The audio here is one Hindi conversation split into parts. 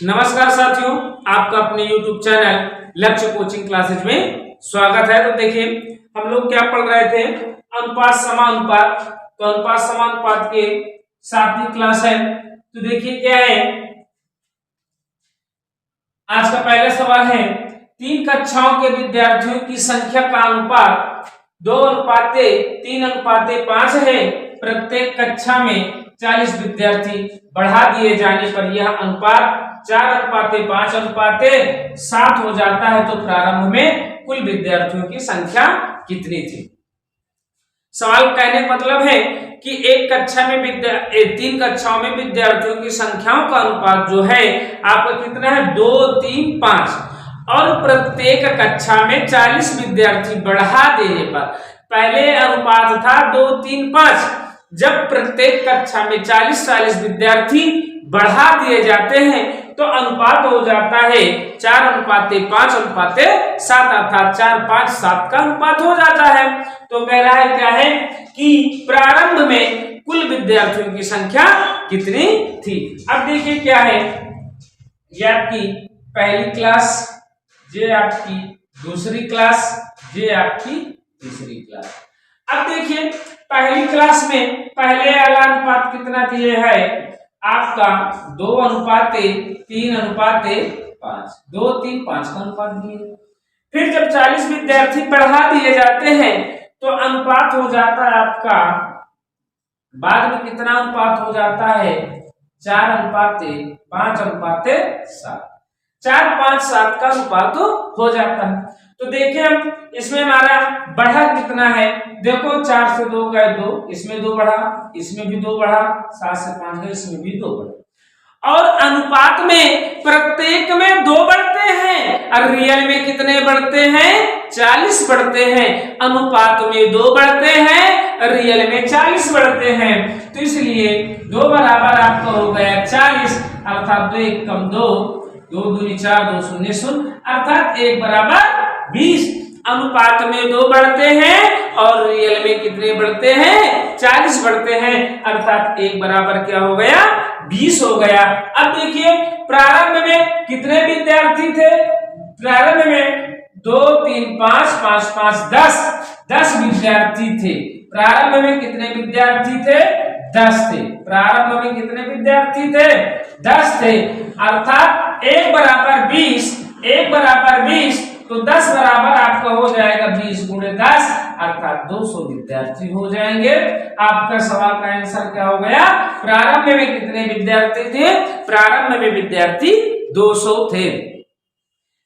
नमस्कार साथियों, आपका अपने YouTube चैनल लक्ष्य कोचिंग क्लासेज में स्वागत है। तो देखिए, हम लोग क्या पढ़ रहे थे, अनुपात समानुपात। तो अनुपात समानुपात के 7वीं क्लास है। तो देखिए क्या है, आज का पहला सवाल है, 3 कक्षाओं के विद्यार्थियों की संख्या का अनुपात 2:3:5 है। प्रत्येक कक्षा में 40 विद्यार्थी बढ़ा दिए जाने पर यह अनुपात 4:5:7 हो जाता है। तो प्रारंभ में कुल विद्यार्थियों की संख्या कितनी थी? सवाल कहने का मतलब है कि एक कक्षा में 3 कक्षाओं में विद्यार्थियों की संख्याओं का अनुपात जो है आपका कितना है, 2, 3, 5 और प्रत्येक कक्षा में 40 विद्यार्थी बढ़ा देने पर, पहले अनुपात था 2, 3, 5, जब प्रत्येक कक्षा में 40 विद्यार्थी बढ़ा दिए जाते हैं तो अनुपात हो जाता है 4:5:7 अर्थात 4:5:7 का अनुपात हो जाता है। तो कह रहा है क्या है कि प्रारंभ में कुल विद्यार्थियों की संख्या कितनी थी। अब देखिए क्या है, ये आपकी पहली क्लास, ये आपकी दूसरी क्लास, ये आपकी तीसरी क्लास। अब देखिए पहली क्लास में पहले वाला अनुपात कितना दिए है आपका 2:3:5, 2, 3, 5 का अनुपात दिए। फिर जब 40 विद्यार्थी बढ़ा दिए जाते हैं तो अनुपात हो जाता है आपका, बाद में कितना अनुपात हो जाता है, 4:5:7, 4:5:7 का अनुपात हो जाता है। तो देखिए हम इसमें हमारा बढ़ा कितना है, देखो 4 से 2 गए 2, इसमें 2 बढ़ा, इसमें भी 2 बढ़ा, 7 से 5 गए, इसमें भी 2 बढ़ा। और अनुपात में प्रत्येक में 2 बढ़ते हैं और रियल में कितने बढ़ते हैं, 40 बढ़ते हैं। अनुपात में 2 बढ़ते हैं, रियल में 40 बढ़ते हैं। तो इसलिए 2 बराबर आपका हो गया 40 अर्थात 2 1 कम 2, 2 दूनी 4, 2 शून्य 0 अर्थात 1 बराबर 20। अनुपात में 2 बढ़ते हैं और रियल में कितने बढ़ते हैं, 40 बढ़ते हैं अर्थात 1 बराबर क्या हो गया, 20 हो गया। अब देखिए प्रारंभ में कितने विद्यार्थी थे, प्रारंभ में 2, 3, 5, 5, 5, 10 विद्यार्थी थे। प्रारंभ में कितने विद्यार्थी थे, 10 थे। प्रारंभ में कितने विद्यार्थी थे, 10 थे अर्थात 1 बराबर 20, 1 बराबर 20 तो 10 बराबर आपका हो जाएगा 20 गुणे 10 अर्थात 200 विद्यार्थी हो जाएंगे। आपका सवाल का आंसर क्या हो गया, प्रारंभ में कितने विद्यार्थी थे, प्रारंभ में विद्यार्थी 200 थे।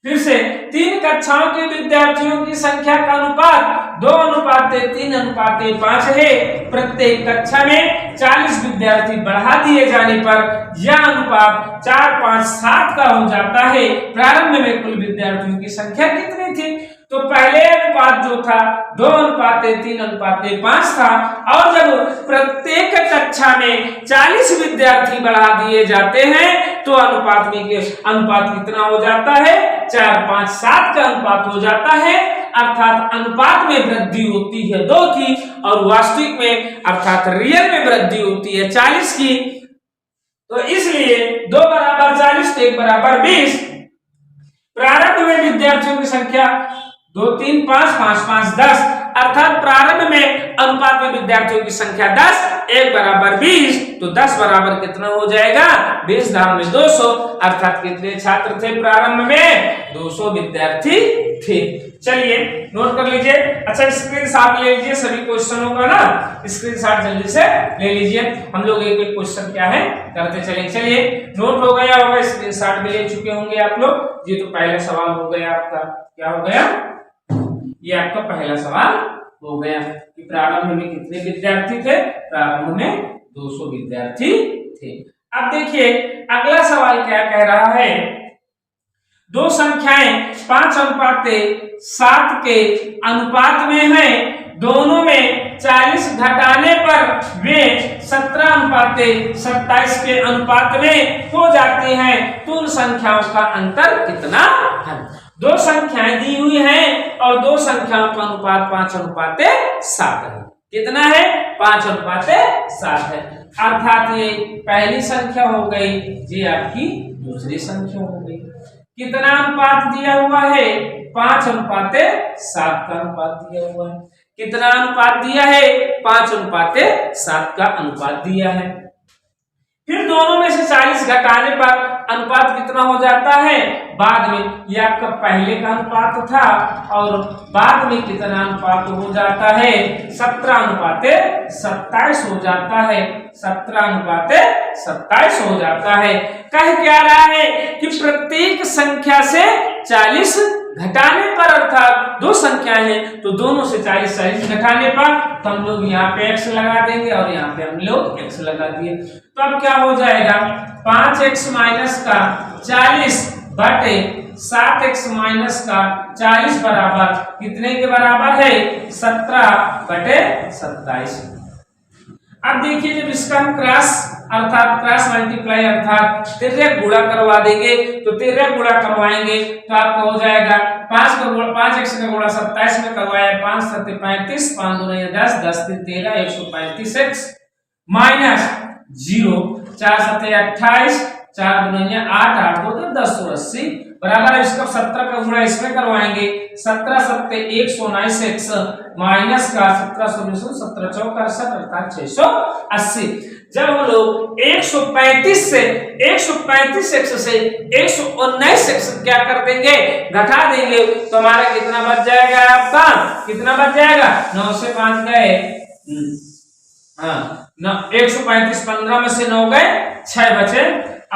फिर से 3 कक्षाओं के विद्यार्थियों की संख्या का अनुपात 2:3:5 है। प्रत्येक कक्षा में 40 विद्यार्थी बढ़ा दिए जाने पर यह अनुपात 4:5:7 का हो जाता है। प्रारंभ में कुल विद्यार्थियों की संख्या कितनी थी, तो पहले अनुपात जो था 2:3:5 था और जब प्रत्येक कक्षा में 40 विद्यार्थी बढ़ा दिए जाते हैं तो अनुपात कितना हो जाता है, 4:5:7 का अनुपात हो जाता है। अर्थात अनुपात में वृद्धि होती है 2 की और वास्तविक में अर्थात रियल में वृद्धि होती है 40 की। तो इसलिए 2 बराबर 40 तो 1 बराबर 20। प्रारंभ में विद्यार्थियों की संख्या 2, 3, 5, 5, 5, 10 अर्थात प्रारंभ में अनुपात में विद्यार्थियों की संख्या 10, 1 बराबर 20 तो 10 बराबर कितना हो जाएगा, 20 धाम में 200 अर्थात कितने छात्र थे प्रारंभ में, 200 विद्यार्थी थे। चलिए नोट कर लीजिए। अच्छा स्क्रीनशॉट ले लीजिए सभी क्वेश्चनों का ना, स्क्रीनशॉट जल्दी से ले लीजिए। हम लोग एक एक क्वेश्चन क्या है करते चलेंगे। चलिए नोट हो गया होगा, स्क्रीनशॉट भी ले चुके होंगे आप लोग। ये तो पहला सवाल हो गया आपका, क्या हो गया, ये आपका पहला सवाल हो गया कि प्रारंभ में कितने विद्यार्थी थे, प्रारंभ में 200 विद्यार्थी थे। अब देखिए अगला सवाल क्या कह रहा है, 2 संख्याएं 5:7 के अनुपात में हैं, दोनों में 40 घटाने पर वे 17:27 के अनुपात में हो जाती हैं। तो उन संख्याओं का अंतर कितना है। 2 संख्याएं दी हुई हैं और 2 संख्याओं का अनुपात 5:7 है। कितना है 5:7 है। अर्थात ये पहली संख्या हो गई, ये आपकी दूसरी संख्या हो गई। कितना अनुपात दिया हुआ है 5:7 का अनुपात दिया हुआ है। कितना अनुपात दिया है 5:7 का अनुपात दिया है। फिर दोनों में से 40 घटाने पर अनुपात कितना हो जाता है बाद में, ये आपका पहले का अनुपात था और बाद में कितना अनुपात हो जाता है 17:27 हो जाता है। 17:27 हो जाता है। कह क्या रहा है कि प्रत्येक संख्या से 40 घटाने पर, अर्थात दो संख्या है तो दोनों से 40 घटाने पर, तो हम लोग यहाँ पे x लगा देंगे और यहाँ पे हम लोग x लगा दिए। तो अब क्या हो जाएगा 5x माइनस का 40 बटे 7x माइनस का 40 बराबर कितने के बराबर है 17/27। अब देखिए जब इसका हम क्रॉस अर्थात क्रॉस मल्टीप्लाई अर्थात तिर्यक गुणा करवा देंगे, तो तिर्यक गुणा करवाएंगे तो आपको हो जाएगा 5x का गुणा 27 में करवाया 5 7 35 5 2 10 10 3 13 135x माइनस 0 4 7 28 4 2 8 8 2 10 180 बराबर है। इसका 17 का गुणा इसमें करवाएंगे 17 7 119x माइनस का 17 17 चौक 68 अर्थात 680। जब हम लोग 135 से 135x से 119x क्या कर देंगे घटा देंगे, तो हमारा कितना बच जाएगा आपका, कितना बच जाएगा 9 से 5 गए, हाँ 135 15 में से 9 गए 6 बचे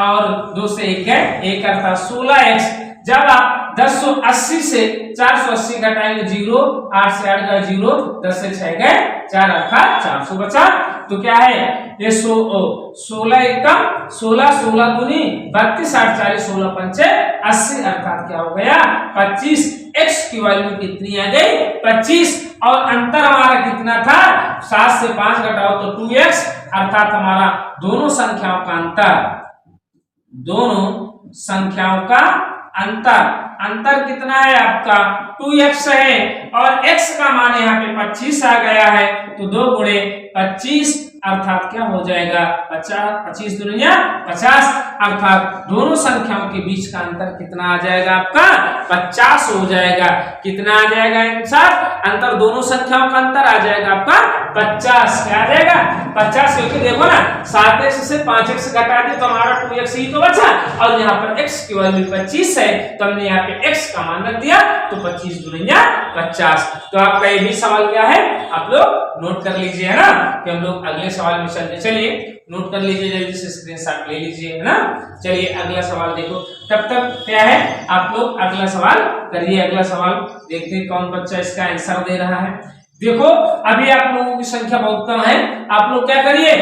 और 2 से 1 गए 1 अर्थात 16x। जब आप 1080 से 480 घटाएंगे 0, 8 से 8 गए 0, 10 से 6 गए 4 अर्थात 400 बचा। तो क्या है ये 16 एकम 16 16 दूनी 32 8 40 16 पंचे 80 अर्थात क्या हो गया 25। x की वैल्यू कितनी आ गई 25 और अंतर हमारा कितना था 7 से 5 घटाओ तो 2x अर्थात हमारा दोनों संख्याओं का अंतर, दोनों संख्याओं का अंतर कितना है आपका 2x है और x का मान यहाँ पे 25 आ गया है, तो 2 गुणे 25 अर्थात क्या हो जाएगा 50 25 दुनिया 50 अर्थात दोनों संख्याओं के बीच का अंतर कितना आ जाएगा आपका 50 हो जाएगा। कितना आ जाएगा आंसर, अंतर दोनों संख्याओं का अंतर आ जाएगा आपका 50। क्या आ जाएगा 50, क्योंकि देखो ना 7x से 5x घटा दे तो हमारा 2x ही तो बचा और यहाँ पर x की वैल्यू 25 है तो हमने यहाँ पे x का मान रख दिया तो 25 दुनिया 50। तो आपका ये भी सवाल क्या है आप लोग नोट कर लीजिए है ना, कि हम लोग अगले सवाल में चलिए नोट कर लीजिए जल्दी से स्क्रीनशॉट ले लीजिए है ना। चलिए अगला सवाल देखो, तब तक क्या है आप लोग अगला सवाल करिए। अगला सवाल देखते हैं कौन बच्चा इसका आंसर दे रहा है। देखो अभी आप लोगों की संख्या बहुत कम है, आप लोग क्या करिए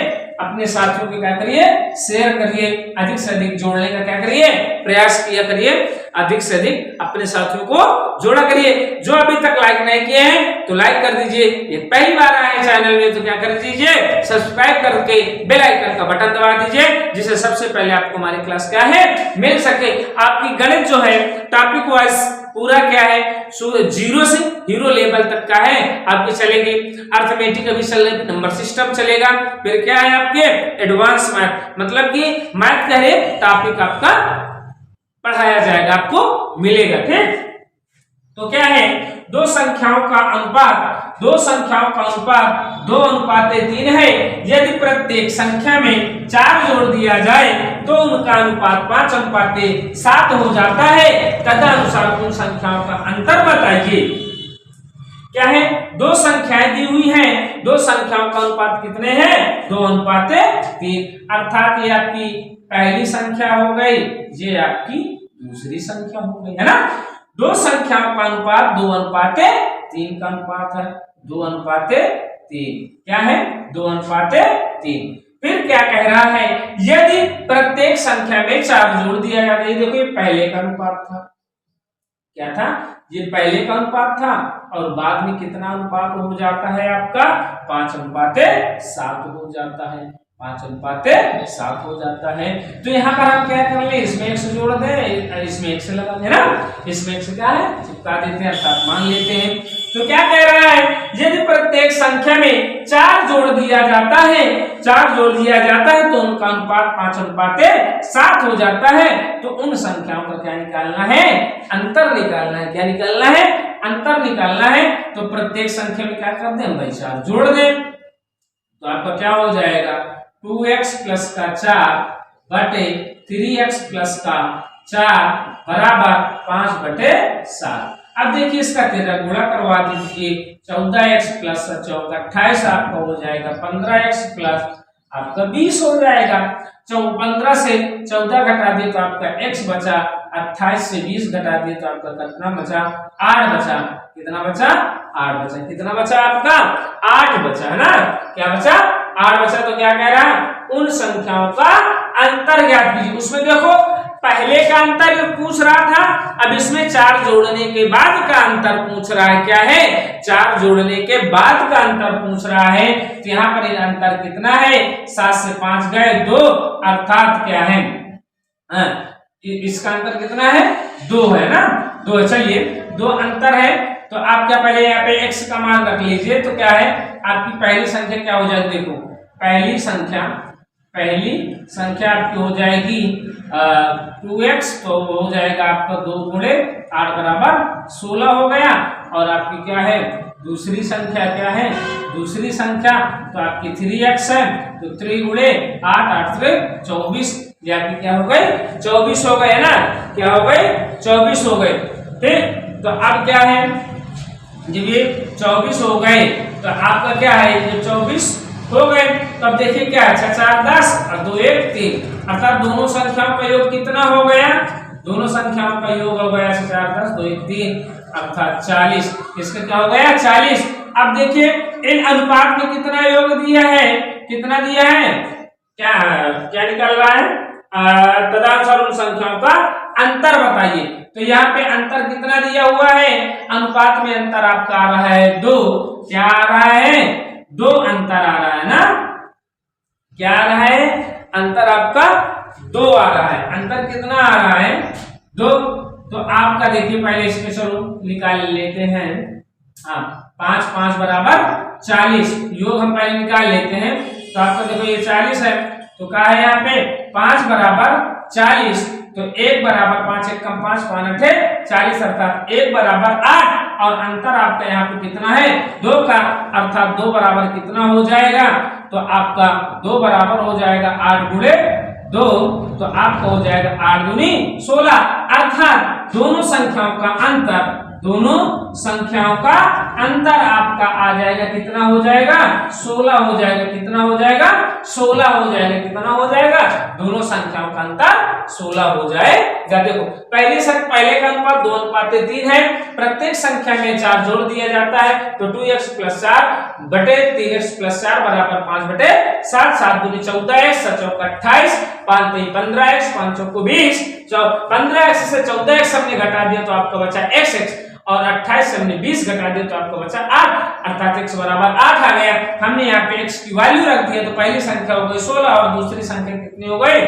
अपने साथियों के क्या करिए शेयर करिए, अधिक से अधिक जोड़ने का क्या करिए प्रयास किया करिए, अधिक से अधिक अपने साथियों को जोड़ा करिए। जो अभी तक लाइक नहीं किए हैं तो लाइक कर दीजिए, ये पहली बार आए चैनल में तो क्या कर दीजिए सब्सक्राइब करके बेल आइकन का बटन दबा दीजिए, जिससे सबसे पहले आपको हमारी क्लास क्या है मिल सके। आपकी गणित जो है टॉपिक वाइज पूरा क्या है 0 से हीरो लेवल तक का है आपके चलेगी। अर्थमेटिक अभी चल रही नंबर सिस्टम चलेगा, फिर क्या है आपके एडवांस मैथ, मतलब कि मैथ का टॉपिक आपका पढ़ाया जाएगा आपको मिलेगा। ठीक, तो क्या है दो संख्याओं का अनुपात 2:3 है। यदि प्रत्येक संख्या में 4 जोड़ दिया जाए तो उनका अनुपात 5:7 हो जाता है। तदनुसार उन संख्याओं का अंतर बताइए। क्या है दो संख्याएं दी हुई हैं, दो संख्याओं का अनुपात कितने हैं 2:3, अर्थात ये आपकी पहली संख्या हो गई, ये आपकी दूसरी संख्या हो गई है ना। दो संख्याओं का अनुपात 2:3 का अनुपात है, 2:3 क्या है 2:3। फिर क्या कह रहा है यदि प्रत्येक संख्या में 4 जोड़ दिया जाता है। देखो ये पहले का अनुपात था, क्या था ये पहले का अनुपात था और बाद में कितना अनुपात हो जाता है आपका 5:7 हो जाता है। 5:7 हो जाता है। तो यहाँ पर हम क्या कर ले, इसमें x जोड़ दें, इसमें x लगा दें ना, इसमें x क्या है चिपका देते हैं अर्थात मान लेते हैं। तो क्या कह रहा है, यदि प्रत्येक संख्या में 4 जोड़ दिया जाता है, 4 जोड़ दिया जाता है तो उनका अनुपात 5:7 हो जाता है। तो उन संख्याओं का क्या निकालना है, अंतर निकालना है। क्या निकालना है, अंतर निकालना है। तो प्रत्येक संख्या में क्या कर दें भाई 4 जोड़ दें, तो आपका क्या हो जाएगा 2x प्लस का 4 बटे 3x प्लस का 4 बराबर 5/7। अब देखिए इसका तेरा गुणा करवा दीजिए, 14x प्लस 28 आपका हो जाएगा 15x प्लस आपका 20 हो जाएगा। 15 से 14 घटा दिए तो आपका x बचा, 28 से 20 घटा दिए तो आपका कितना बचा, 8 बचा। कितना बचा, 8 बचा। कितना बचा आपका, 8 बचा है ना, क्या बचा, 8 बचा। तो क्या कह रहा है, उन संख्याओं का अंतर ज्ञात कीजिए। उसमें देखो पहले का अंतर पूछ रहा था, अब इसमें 4 जोड़ने के बाद का अंतर पूछ रहा है। क्या है, 4 जोड़ने के बाद का अंतर पूछ रहा है। तो यहाँ पर अंतर कितना है, 7 से 5 गए 2, अर्थात क्या है, इसका अंतर कितना है, 2 है ना, 2। चलिए 2 अंतर है। तो आप क्या पहले यहाँ पे x का मान रख लीजिए। तो क्या है आपकी पहली संख्या क्या हो जाएगी, देखो पहली संख्या आपकी हो जाएगी 2x, तो हो जाएगा आपका 2 गुणे 8 बराबर 16 हो गया। और आपकी क्या है दूसरी संख्या, क्या है दूसरी संख्या, तो आपकी 3x है, तो 3 गुणे 8, 8 से 24, ये आपकी क्या हो गई 24 हो गए ना, क्या हो गए 24 हो गए। ठीक, तो अब क्या है, जब ये 24 हो गए तो आपका क्या है, ये 24 हो गए। तो अब देखिए क्या है, 6 4 10 और 2 1 3, अर्थात दोनों संख्याओं का योग कितना हो गया, दोनों संख्याओं का योग हो गया 6 4 10 2 1 3, अर्थात 40। इसका क्या हो गया 40। अब देखिए इन अनुपात में कितना योग दिया है, कितना दिया है, क्या क्या निकल रहा है, तदनुसार उन संख्याओं का अंतर बताइए। तो यहाँ पे अंतर कितना दिया हुआ है, अनुपात में अंतर आपका आ रहा है 2। क्या आ रहा है, 2 अंतर आ रहा है ना, क्या आ रहा है, अंतर आपका 2 आ रहा है। अंतर कितना आ रहा है, 2। तो आपका देखिए पहले इसमें चलो निकाल लेते हैं। हाँ 5 5 बराबर 40, योग हम पहले निकाल लेते हैं। तो आपका देखो ये 40 है, तो क्या है यहाँ पे 5 बराबर 40, तो 1 बराबर 5 1 कम 5 5 8 40, अर्थात 1 बराबर 8। और अंतर आपका यहाँ पे कितना है 2 का, अर्थात 2 बराबर कितना हो जाएगा, तो आपका 2 बराबर हो जाएगा 8 गुणे 2, तो आपका हो जाएगा 8 दूनी 16, अर्थात दोनों संख्याओं का अंतर, दोनों संख्याओं का अंतर आपका आ जाएगा, कितना हो जाएगा 16 हो जाएगा। कितना हो जाएगा 16 हो जाएगा। कितना हो जाएगा, दोनों संख्याओं का अंतर 16 हो जाएगा। देखो पहले का अनुपात 2:3 है, प्रत्येक संख्या में 4 जोड़ दिया जाता है, तो 2x प्लस 4 बटे 3x प्लस 4 बराबर 5/7, 7 दूनी 14x, 7 चौक 28, 5 3 15x, 5 चौक 20, 15x से 14x हमने घटा दिया तो आपका बचा xx, और 28 से हमने 20 घटा दिया तो आपको बचा 8, अर्थात x बराबर 8 आ गया। हमने यहाँ पे x की वैल्यू रख दिया, तो पहली संख्या हो गई 16 और दूसरी संख्या कितनी हो गई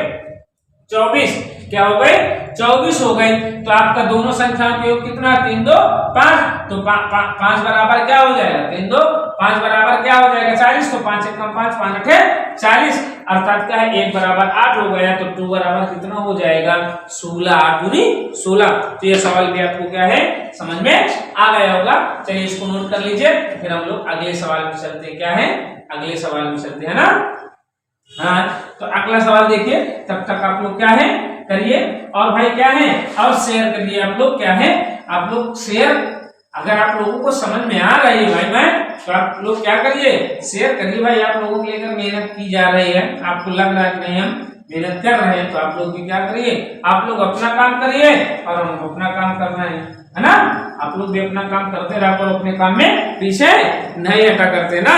24। क्या हो गई 24 हो गई। तो आपका दोनों संख्याओं का योग कितना 3 2 5, तो 5 बराबर क्या हो जाएगा 3 2 5 बराबर क्या हो जाएगा 40, तो 5 1 कम 5 5 8 40, अर्थात क्या है 1 बराबर 8 हो गया। तो 2 बराबर कितना हो जाएगा 16, 8 दूनी 16। तो ये सवाल भी आपको क्या है समझ में आ गया होगा। चलिए इसको नोट कर लीजिए, फिर हम लोग अगले सवाल में चलते हैं। क्या है अगले सवाल में चलते हैं ना। हाँ तो अगला सवाल देखिए, तब तक आप लोग क्या है करिए, और भाई क्या है और शेयर करिए। आप लोग क्या है, आप लोग शेयर, अगर आप लोगों को समझ में आ रही है भाई मैं, तो आप लोग क्या करिए शेयर करिए भाई। आप लोगों के लेकर मेहनत की जा रही है, आपको लग रहा है कि नहीं हम मेहनत कर रहे हैं, तो आप लोग भी क्या करिए, आप लोग अपना काम करिए और हम अपना काम करना है ना। आप लोग भी अपना काम करते रहो और अपने काम में पीछे नहीं हटा करते ना,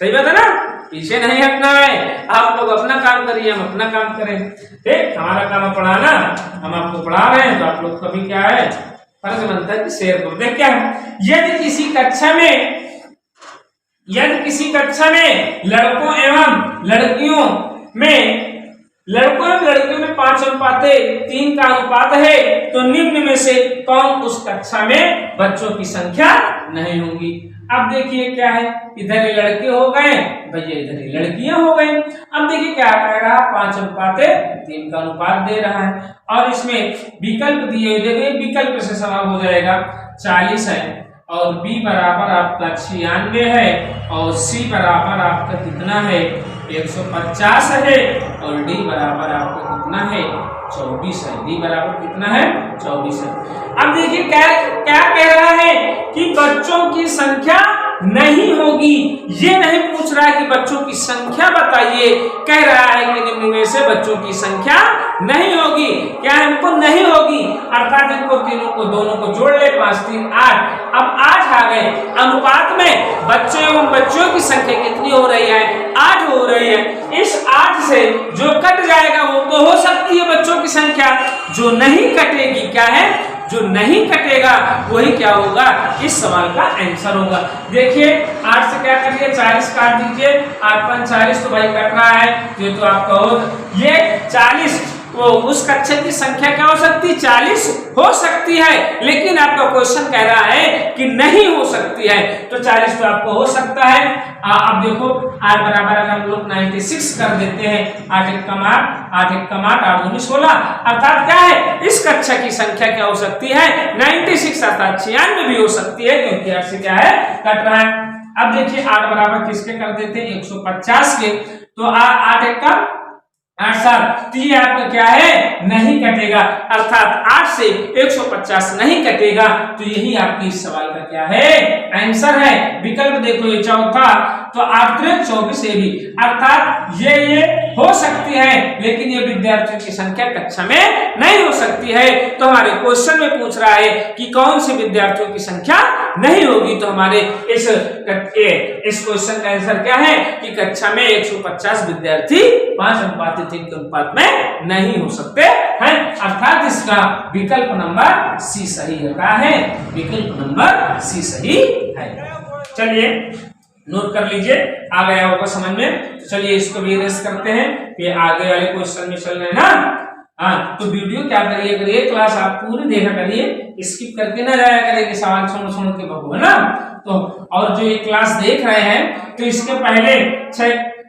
सही बात है ना, पीछे नहीं हटना है। आप लोग अपना काम करिए, हम अपना काम करें। ठीक, हमारा काम है पढ़ाना, हम आपको पढ़ा रहे हैं, तो आप लोग कभी क्या है फर्ज बनता है कि शेयर करो। देख क्या है, यदि किसी कक्षा में यदि किसी कक्षा में लड़कों एवं लड़कियों में 5:3 का अनुपात है तो निम्न में से कौन उस कक्षा में बच्चों की संख्या नहीं होगी। अब देखिए क्या है, इधर ये लड़के हो गए भैया, इधर ये लड़कियां हो गई। अब देखिए क्या कह रहा है, 5:3 का अनुपात दे रहा है और इसमें विकल्प दिए हुए, देखिए विकल्प से सवाल हो जाएगा। 40 है और B बराबर आपका 96 है और C बराबर आपका कितना है 150 है और D बराबर आपका कितना है 24 है। D बराबर कितना है 24 है। अब देखिए क्या क्या कह रहा है कि बच्चों की संख्या नहीं होगी। ये नहीं पूछ रहा है कि बच्चों की संख्या बताइए, कह रहा है कि निम्न में से बच्चों की संख्या नहीं होगी। क्या इनको नहीं होगी, अर्थात इनको तीनों को दोनों को जोड़ ले, 5 3 8। अब 8 आ गए। अनुपात में बच्चों एवं बच्चों की संख्या कितनी हो रही है, 8 हो रही है। इस 8 से जो कट जाएगा वो तो हो सकती है बच्चों की संख्या, जो नहीं कटेगी क्या है, जो नहीं कटेगा वही क्या होगा, इस सवाल का आंसर होगा। देखिए 8 से क्या करिए, 40 काट दीजिए, 8 5 40 तो भाई कट रहा है, ये तो आपका हो, ये 40 वो उस कक्षा की संख्या क्या हो सकती है, 40 हो सकती है, लेकिन आपका क्वेश्चन कह रहा है कि नहीं हो सकती है, तो 40 तो आपको हो सकता है। अब देखो 8 बराबर अगर हम लोग 96 कर देते हैं, 8 1 कम 8, 8 1 कम 8, 8 2 16, अर्थात क्या है, इस कक्षा की संख्या क्या हो सकती है 96, अर्थात 96 भी हो सकती है, क्योंकि 8 से क्या है कट रहा है। अब देखिए 8 बराबर किसके कर देते हैं 150 के, तो 8 1 का 8 7, तो ये आपका क्या है नहीं कटेगा, अर्थात 8 से 150 नहीं कटेगा, तो यही आपके इस सवाल का क्या है आंसर है। विकल्प देखो ये चौथा, तो 8 3 24 ये भी, अर्थात ये हो सकती है, लेकिन ये विद्यार्थियों की संख्या कक्षा में नहीं हो सकती है। तो हमारे क्वेश्चन में पूछ रहा है कि कौन से विद्यार्थियों की संख्या नहीं होगी, तो हमारे इस क्वेश्चन का आंसर क्या है कि कक्षा में 150 विद्यार्थी 5:3 के अनुपात में नहीं हो सकते हैं, अर्थात इसका विकल्प नंबर सी सही है, विकल्प नंबर सी सही है। चलिए नोट कर लीजिए, आ गया होगा समझ में। तो चलिए इसको भी रेस करते हैं, ये आगे वाले क्वेश्चन में चल रहे हैं ना। हाँ, तो वीडियो क्या करिए क्लास आप पूरी देखा करिए, स्किप करके ना जाया करिए, सवाल सुन के बबू है ना। तो और जो ये क्लास देख रहे हैं, तो इसके पहले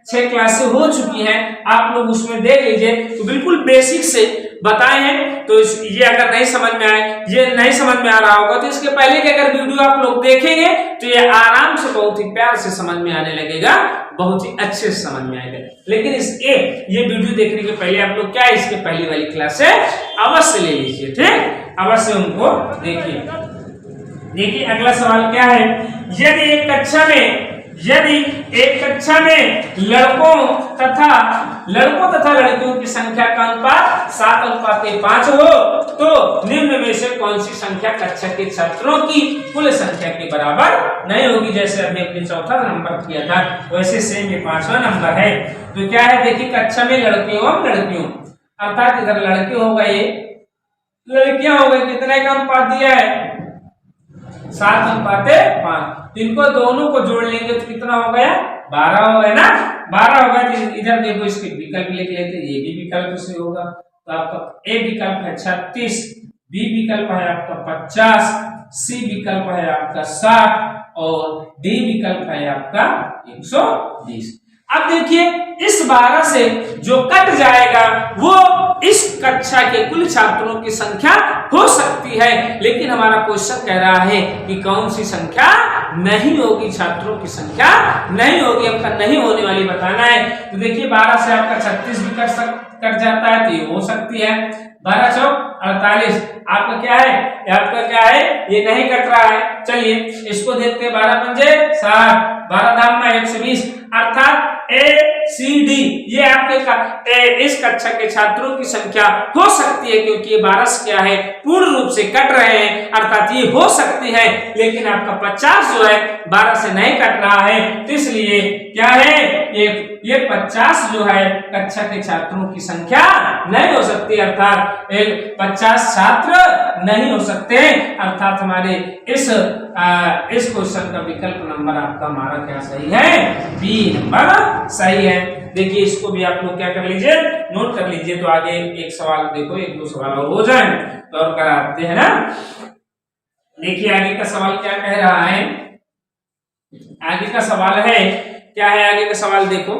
6 क्लासें हो चुकी हैं, आप लोग उसमें देख लीजिए, तो बिल्कुल बेसिक से बताए हैं। तो ये अगर नहीं समझ में आए, ये नहीं समझ में आ रहा होगा, तो इसके पहले की अगर वीडियो आप लोग देखेंगे तो ये आराम से बहुत ही प्यार से समझ में आने लगेगा, बहुत ही अच्छे से समझ में आएगा। लेकिन ये वीडियो देखने के पहले आप लोग क्या इसके पहली वाली क्लास है अवश्य ले लीजिए, ठीक, अवश्य उनको देखिए। अगला सवाल क्या है, यदि एक कक्षा में लड़कों तथा लड़कियों की संख्या का अनुपात 7:5 हो, तो निम्न में से कौन सी संख्या कक्षा के छात्रों की कुल संख्या के बराबर नहीं होगी। जैसे अभी अपने चौथा नंबर किया था, वैसे सेम ये 5वां नंबर है। तो क्या है, देखिए कक्षा में लड़कियों, अर्थात इधर लड़के हो गए, लड़कियां हो गई, कितने का अनुपात दिया है 7:5, इनको दोनों को जोड़ लेंगे तो कितना हो गया 12 हो गया ना, 12 हो गया। तो इधर देखो इसके विकल्प लिख लेते, ये भी विकल्प से होगा, तो आपका ए विकल्प है 36, बी विकल्प है आपका 50, सी विकल्प है आपका 60 और डी विकल्प है आपका 120। अब देखिए इस 12 से जो कट जाएगा वो इस कक्षा के कुल छात्रों की संख्या हो सकती है, लेकिन हमारा क्वेश्चन कह रहा है कि कौन सी संख्या नहीं होगी, छात्रों की संख्या नहीं होगी, आपका नहीं होने वाली बताना है। तो देखिए 12 से आपका 36 भी कट जाता है, तो ये हो सकती है। 12 चौक 48, आपका क्या है, ये नहीं कट रहा है। चलिए इसको देखते हैं, 12 पंजे 60, 12 दाम में 120, अर्थात ए सी डी ये आपके इस कक्षा के छात्रों की संख्या हो सकती है, क्योंकि ये 12 से क्या है पूर्ण रूप से कट रहे हैं, अर्थात ये हो सकती है, लेकिन आपका 50 जो है 12 से नहीं कट रहा है, तो इसलिए क्या है ये 50 जो है कक्षा के छात्रों की संख्या नहीं हो सकती, अर्थात 50 छात्र नहीं हो सकते, अर्थात हमारे इस क्वेश्चन का विकल्प नंबर आपका हमारा क्या सही है, बी नंबर सही है। देखिए इसको भी आप लोग क्या कर लीजिए, नोट कर लीजिए। तो आगे एक सवाल देखो, एक दो सवाल और हो जाए तो और कराते हैं ना। देखिए आगे का सवाल क्या कह रहा है, आगे का सवाल है क्या है, आगे का सवाल देखो,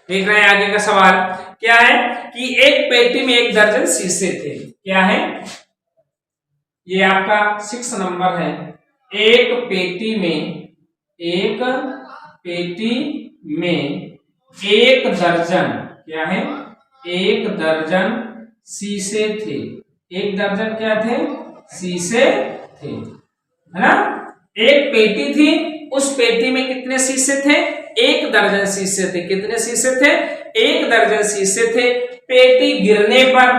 देख रहे हैं आगे का सवाल क्या है कि एक पेटी में 1 दर्जन शीशे थे, क्या है ये आपका 6 नंबर है। एक पेटी में 1 दर्जन क्या है, 1 दर्जन शीशे थे, 1 दर्जन क्या थे, शीशे थे, है ना। एक पेटी थी, उस पेटी में कितने शीशे थे, 1 दर्जन शीशे थे, कितने शीशे थे, 1 दर्जन शीशे थे। पेटी गिरने पर,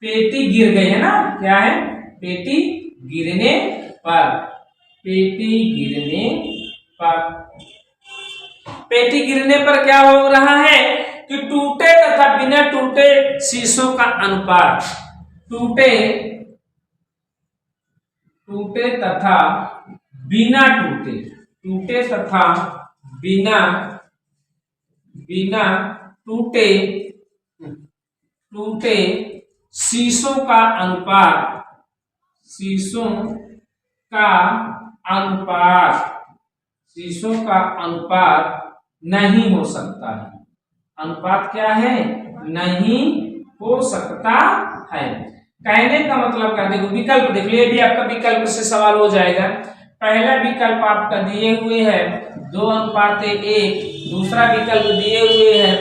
पेटी गिर गई है ना, क्या है, पेटी गिरने पर, पेटी गिरने पर, पेटी गिरने पर क्या हो रहा है कि टूटे तथा बिना टूटे शीशों का अनुपात, टूटे तथा बिना टूटे, टूटे तथा बिना टूटे शीशों का अनुपात, शीशों का अनुपात नहीं हो सकता है, अनुपात क्या है, नहीं हो सकता है। कहने का मतलब क्या, देखो विकल्प देख लो, ये भी आपका विकल्प से सवाल हो जाएगा। पहला विकल्प आपका दिए हुए है 2:1, दूसरा विकल्प दिए हुए है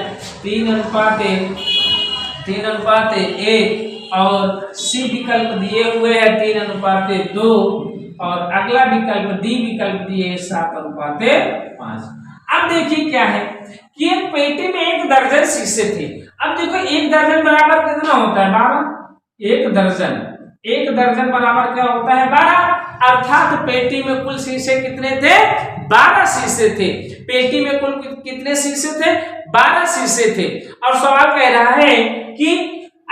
3:1 और सी विकल्प दिए हुए है 3:2 और अगला विकल्प डी विकल्प दिए 7:5। अब देखिए क्या है कि एक पेटी में 1 दर्जन शीशे थे। अब देखो 1 दर्जन बराबर कितना होता है, 12। 1 दर्जन बराबर क्या होता है, 12, अर्थात पेटी में कुल शीशे कितने थे, 12 शीशे थे। पेटी में कुल कितने शीशे थे, 12 शीशे थे। और सवाल कह रहा है कि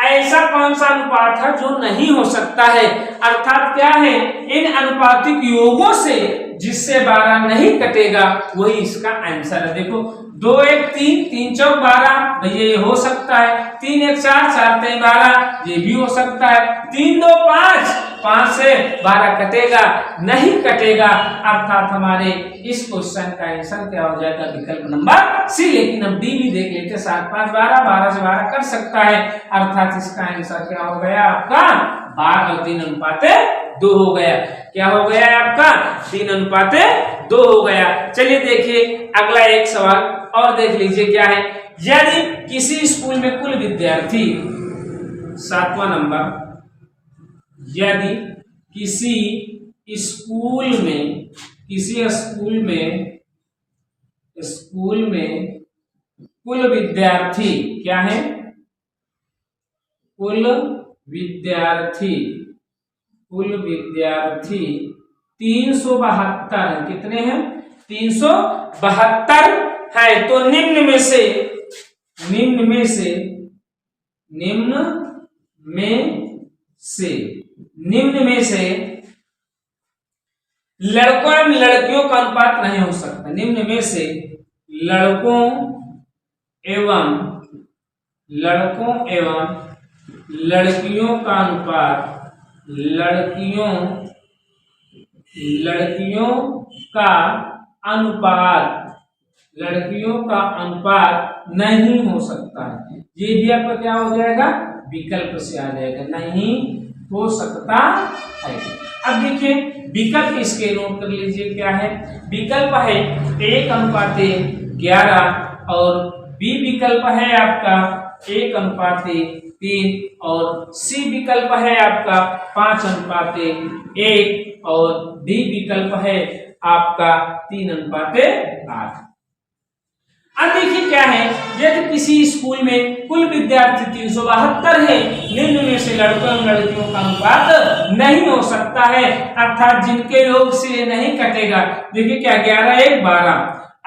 ऐसा कौन सा अनुपात है जो नहीं हो सकता है, अर्थात क्या है, इन अनुपातिक योगों से जिससे 12 नहीं कटेगा वही इसका आंसर है। देखो 2 1 3, 3 चौक 12, भैया ये हो सकता है। 3 1 4, 4 3 12, ये भी हो सकता है। 3 2 5, 5 से 12 कटेगा नहीं कटेगा, अर्थात हमारे इस क्वेश्चन का आंसर क्या हो जाएगा, विकल्प नंबर सी। लेकिन हम डी भी देख लेते, 7 5 12, 12 से 12 कट सकता है, अर्थात इसका आंसर क्या हो गया आपका, 12 और 3:2 हो गया। क्या हो गया आपका, 3:2 हो गया। चलिए देखिए अगला एक सवाल और देख लीजिए क्या है। यदि किसी स्कूल में कुल विद्यार्थी, 7वां नंबर, यदि किसी स्कूल में कुल विद्यार्थी क्या है, कुल विद्यार्थी 372 है, कितने हैं, 372 है। तो निम्न में से लड़कों एवं लड़कियों का अनुपात नहीं हो सकता। निम्न में से लड़कों एवं लड़कियों का अनुपात, लड़कियों का अनुपात नहीं हो सकता है। ये भी आपका क्या हो जाएगा, विकल्प से आ जाएगा, नहीं हो सकता है। अब देखिए विकल्प इसके नोट कर लीजिए क्या है, विकल्प है 1:11 और बी विकल्प है आपका 1:3 और सी विकल्प है आपका 5:1 और डी विकल्प है आपका 3:8। अब देखिए क्या है, यदि किसी स्कूल में कुल विद्यार्थी 372 है, निम्न में से लड़कों एवं लड़कियों का अनुपात नहीं हो सकता है, अर्थात जिनके योग से नहीं कटेगा। देखिए क्या 11 1 12,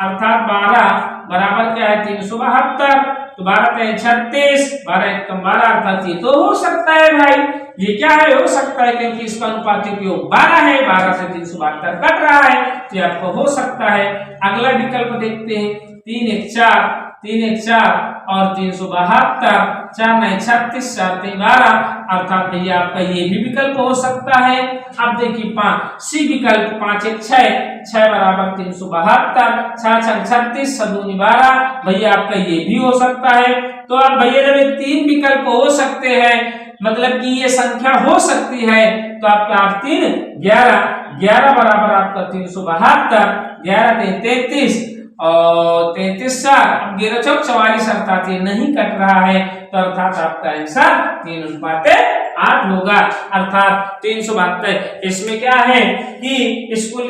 अर्थात 12 बराबर क्या है 372, तो 12 3 36, 12 1 12, अर्थात ये तो हो सकता है भाई, ये क्या है हो सकता है, क्योंकि इसका अनुपातिक योग 12 है, 12 से 372 कट रहा है, तो ये आपको हो सकता है। अगला विकल्प देखते हैं, 3 1 4, 3 1 4 और 372, 4 9 36, 4 3 12, अर्थात भैया आपका ये भी विकल्प हो सकता है। अब देखिए 5 सी विकल्प, 5 1 6, 6 बराबर 372, 6 6 36, 7 2 12, भैया आपका ये भी हो सकता है। तो अब भैया जब ये 3 विकल्प हो सकते हैं, मतलब कि ये संख्या हो सकती है, तो आपका 8 3 11, 11 बराबर आपका 372, 11 3 33 और 33 4, 11 4 44, अर्थात ये नहीं कट रहा है, तो अर्थात आपका आंसर 3:8 होगा, अर्थात 372। इसमें क्या है कि स्कूल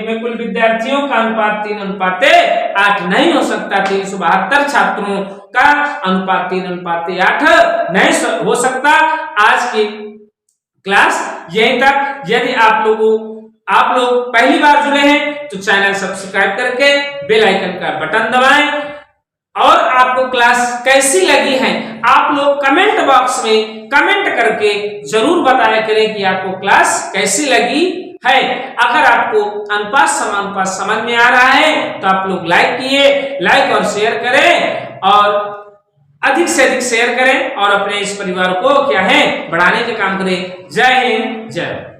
में कुल विद्यार्थियों का अनुपात 3:8 नहीं हो सकता, 372 छात्रों का अनुपात 3:8 नहीं हो सकता। आज की क्लास यहीं तक। यदि आप लोग पहली बार जुड़े हैं तो चैनल सब्सक्राइब करके बेल आइकन का बटन दबाएं, और आपको क्लास कैसी लगी है आप लोग कमेंट बॉक्स में कमेंट करके जरूर बताया करें कि आपको क्लास कैसी लगी है। अगर आपको अनुपात समानुपात समझ में आ रहा है तो आप लोग लाइक और शेयर करें, और अधिक से अधिक शेयर करें, और अपने इस परिवार को क्या है बढ़ाने के काम करें। जय हिंद, जय।